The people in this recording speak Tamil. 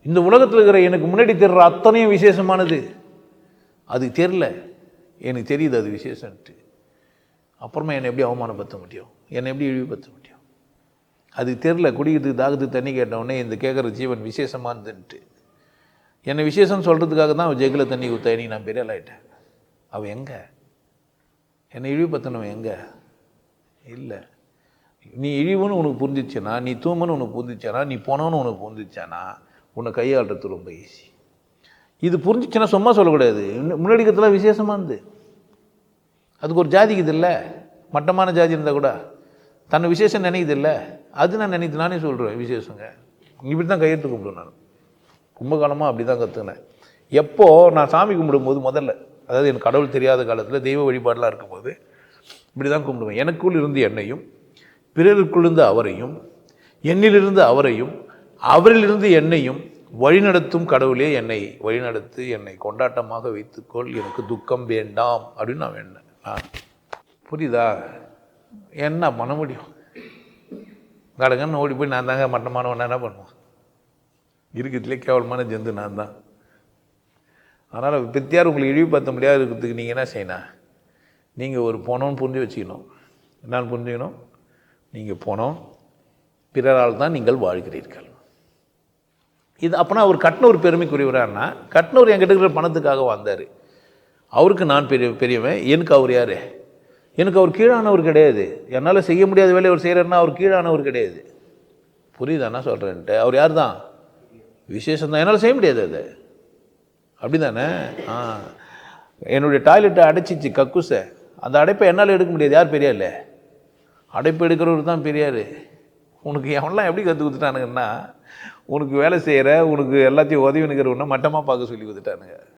இந்த உலகத்தில் இருக்கிற எனக்கு முன்னாடி தெரிகிற அத்தனையும் விசேஷமானது. அது தெரில, எனக்கு தெரியுது அது விசேஷன்ட்டு. அப்புறமா என்னை எப்படி அவமானப்படுத்த முடியும், என்னை எப்படி இழிவுபடுத்த முடியும்? அது தெரில. குடிக்கிறதுக்கு தாகத்துக்கு தண்ணி கேட்டவுடனே இந்த கேட்குற ஜீவன் விசேஷமானதுன்ட்டு என்னை விசேஷம் சொல்கிறதுக்காக தான் அவள் ஜெகில் தண்ணி ஊற்ற நீ நான் பெரிய ஆளாயிட்டேன். அவள் எங்கே? என்னை இழிவுபடுத்தினவன் எங்கே? இல்லை. நீ இழிவுன்னு உனக்கு புரிஞ்சிச்சேனா, நீ தூமன்னு உனக்கு புரிஞ்சிச்சானா, நீ போனவன்னு உனக்கு புரிஞ்சிச்சானா, உன்னை கையாளுறது ரொம்ப ஈஸி. இது புரிஞ்சிச்சுன்னா சும்மா சொல்லக்கூடாது. முன்னாடி இருக்கிறதுலாம் விசேஷமானது. அதுக்கு ஒரு ஜாதிக்கு இது இல்லை, மட்டமான ஜாதி இருந்தால் கூட தன்னை விசேஷம் நினைக்குது இல்லை, அது நான் நினைத்து நானே சொல்கிறேன் விசேஷங்க. இப்படி தான் கையெழுத்து கும்பிடுவேன் நான். ரொம்ப காலமாக அப்படி தான் கற்றுக்கினேன். எப்போது நான் சாமி கும்பிடும்போது முதல்ல, அதாவது எனக்கு கடவுள் தெரியாத காலத்தில் தெய்வ வழிபாடெலாம் இருக்கும்போது இப்படி தான் கும்பிடுவேன். எனக்குள் இருந்து என்னையும், பிறருக்குள்ளிருந்து அவரையும், என்னிலிருந்து அவரையும், அவரிலிருந்து என்னையும் வழிநடத்தும் கடவுளே என்னை வழிநடத்து, என்னை கொண்டாட்டமாக வைத்துக்கொள், எனக்கு துக்கம் வேண்டாம் அப்படின்னு நான் வேண்டேன். புரியுதா? என்ன பண்ண முடியும்? கடகன்னு ஓடி போய் நான் தாங்க மட்டமானவன் என்ன பண்ணுவான்? இருக்கிறதுலே கேவலமான ஜந்து நான் தான். அதனால் பெத்தியார் உங்களுக்கு இழிவுபடுத்த முடியாது இருக்கிறதுக்கு நீங்கள் என்ன செய்யணும்? நீங்கள் ஒரு போனோன்னு புரிஞ்சு வச்சுக்கணும். என்னான்னு புரிஞ்சுக்கணும்? நீங்கள் போனோம், பிறரால் தான் நீங்கள் வாழ்கிறீர்கள். இது அப்போனா அவர் கட்டினவர் பெருமைக்குரியவரான்னா, கட்டினவர் என்கிட்ட இருக்கிற பணத்துக்காக வந்தார். அவருக்கு நான் பெரியவன், எனக்கு அவர் யார்? எனக்கு அவர் கீழானவர் கிடையாது. என்னால் செய்ய முடியாத வேலையை அவர் செய்கிறாருன்னா அவர் கீழானவர் கிடையாது. புரியுதாண்ணா சொல்கிறேன்ட்டு? அவர் யார் தான்? விசேஷம் தான். என்னால் செய்ய முடியாது அது. அப்படி தானே? என்னுடைய டாய்லெட்டை அடைச்சிச்சு கக்குசை, அந்த அடைப்பை என்னால் எடுக்க முடியாது. யார் பெரியார்? இல்லை, அடைப்பு எடுக்கிறவர் தான் பெரியார். உனக்கு எவன்லாம் எப்படி கற்றுக் கொடுத்துட்டானுங்கன்னா, உனக்கு வேலை செய்கிற, உனக்கு எல்லாத்தையும் உதவி நிற்கிறவனா மட்டமாக பார்க்க சொல்லி கொடுத்துட்டானுங்க.